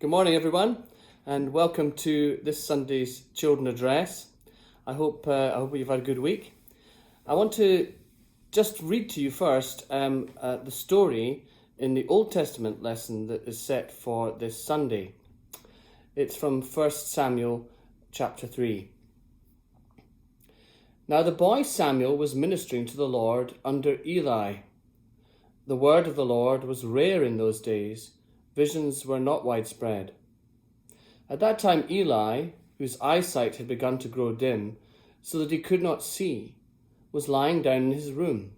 Good morning, everyone, and welcome to this Sunday's Children Address. I hope you've had a good week. I want to just read to you first the story in the Old Testament lesson that is set for this Sunday. It's from 1 Samuel chapter 3. Now the boy Samuel was ministering to the Lord under Eli. The word of the Lord was rare in those days. Visions were not widespread. At that time Eli, whose eyesight had begun to grow dim, so that he could not see, was lying down in his room.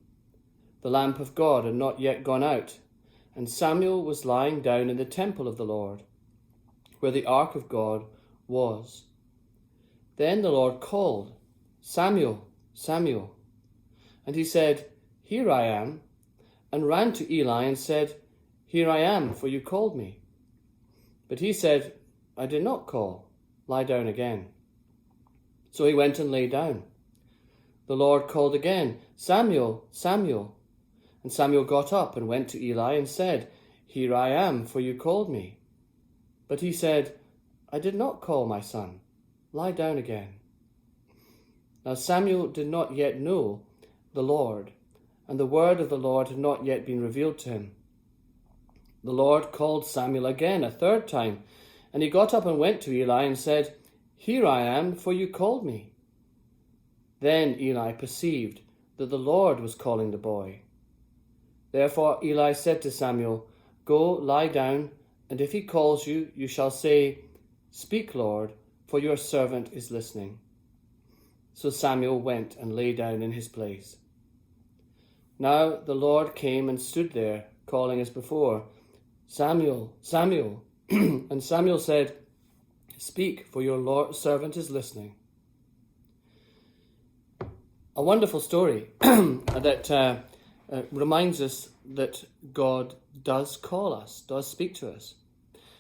The lamp of God had not yet gone out, and Samuel was lying down in the temple of the Lord, where the ark of God was. Then the Lord called, "Samuel, Samuel." And he said, "Here I am," and ran to Eli and said, "Here I am, for you called me." But he said, "I did not call. Lie down again." So he went and lay down. The Lord called again, "Samuel, Samuel." And Samuel got up and went to Eli and said, "Here I am, for you called me." But he said, "I did not call, my son. Lie down again." Now Samuel did not yet know the Lord, and the word of the Lord had not yet been revealed to him. The Lord called Samuel again a third time, and he got up and went to Eli and said, "Here I am, for you called me." Then Eli perceived that the Lord was calling the boy. Therefore Eli said to Samuel, "Go, lie down, and if he calls you, you shall say, 'Speak, Lord, for your servant is listening.'" So Samuel went and lay down in his place. Now the Lord came and stood there, calling as before, "Samuel, Samuel." And Samuel said, "Speak, for your servant is listening." A wonderful story that reminds us that God does call us, does speak to us.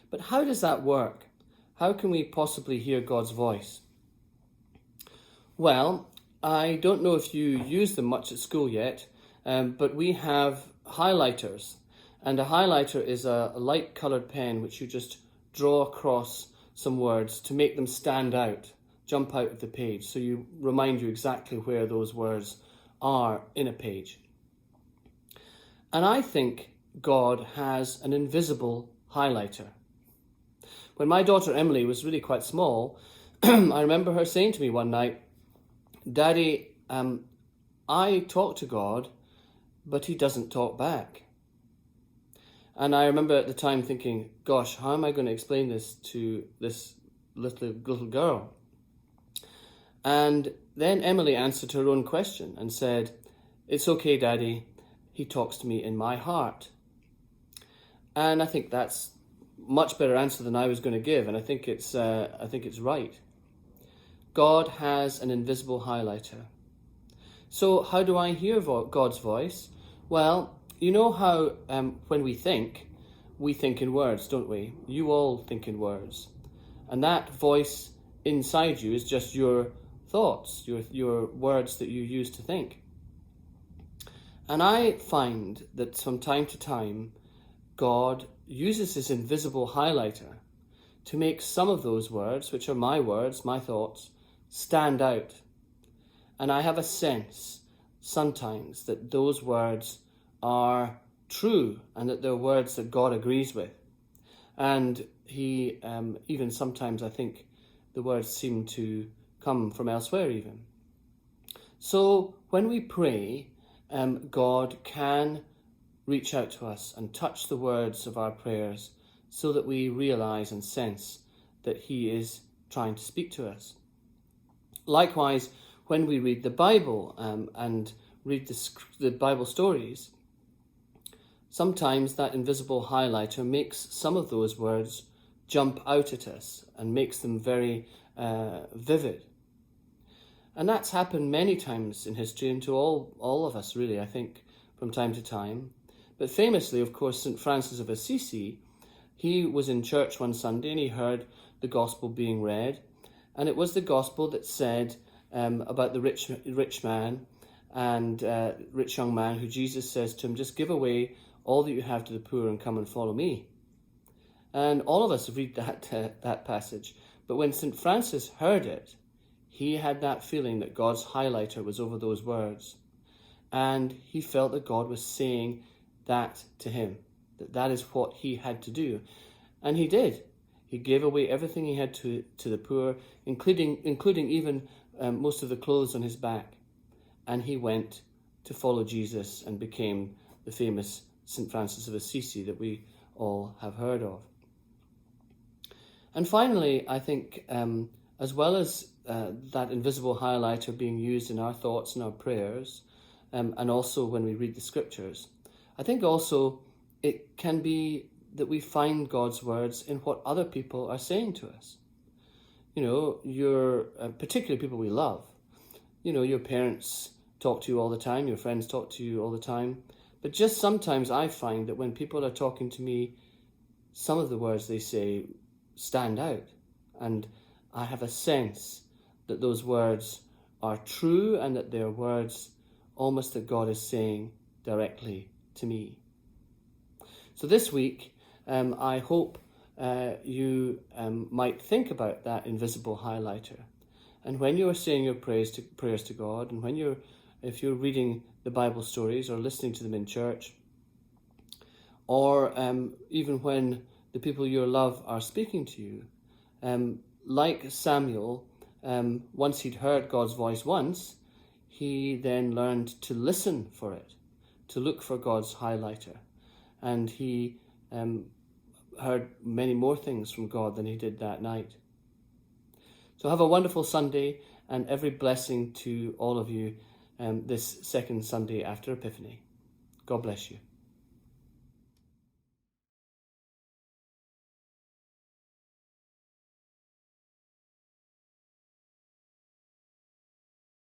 But how does that work? How can we possibly hear God's voice? Well, I don't know if you use them much at school yet, but we have highlighters. And a highlighter is a light-coloured pen which you just draw across some words to make them stand out, jump out of the page, so you remind you exactly where those words are in a page. And I think God has an invisible highlighter. When my daughter Emily was really quite small, I remember her saying to me one night, "Daddy, I talk to God, but he doesn't talk back." And I remember at the time thinking, gosh, how am I going to explain this to this little girl? And then Emily answered her own question and said, "It's okay, Daddy, he talks to me in my heart." And I think that's a much better answer than I was going to give, and I think it's right. God has an invisible highlighter. So how do I hear God's voice? Well, you know how when we think in words, don't we? You all think in words. And that voice inside you is just your thoughts, your words that you use to think. And I find that from time to time, God uses his invisible highlighter to make some of those words, which are my words, my thoughts, stand out. And I have a sense sometimes that those words are true and that they're words that God agrees with. And he, even sometimes I think the words seem to come from elsewhere even. So when we pray, God can reach out to us and touch the words of our prayers so that we realize and sense that he is trying to speak to us. Likewise, when we read the Bible and read the Bible stories, sometimes that invisible highlighter makes some of those words jump out at us and makes them very vivid. And that's happened many times in history and to all of us, really, I think, from time to time. But famously, of course, St. Francis of Assisi, he was in church one Sunday and he heard the gospel being read. And it was the gospel that said about the rich man and rich young man who Jesus says to him, "Just give away all that you have to the poor and come and follow me." And all of us read that passage. But when St. Francis heard it, he had that feeling that God's highlighter was over those words. And he felt that God was saying that to him, that is what he had to do. And he did. He gave away everything he had to the poor, including even most of the clothes on his back. And he went to follow Jesus and became the famous St. Francis of Assisi that we all have heard of. And finally, I think, as well as that invisible highlighter being used in our thoughts and our prayers, and also when we read the scriptures, I think also it can be that we find God's words in what other people are saying to us. You know, particularly people we love. You know, your parents talk to you all the time, your friends talk to you all the time. But just sometimes I find that when people are talking to me, some of the words they say stand out. And I have a sense that those words are true and that they're words almost that God is saying directly to me. So this week, I hope you might think about that invisible highlighter. And when you are saying your prayers to God, and if you're reading the Bible stories or listening to them in church, or even when the people you love are speaking to you, like Samuel, once he'd heard God's voice once, he then learned to listen for it, to look for God's highlighter. And he heard many more things from God than he did that night. So have a wonderful Sunday, and every blessing to all of you this second Sunday after Epiphany. God bless you.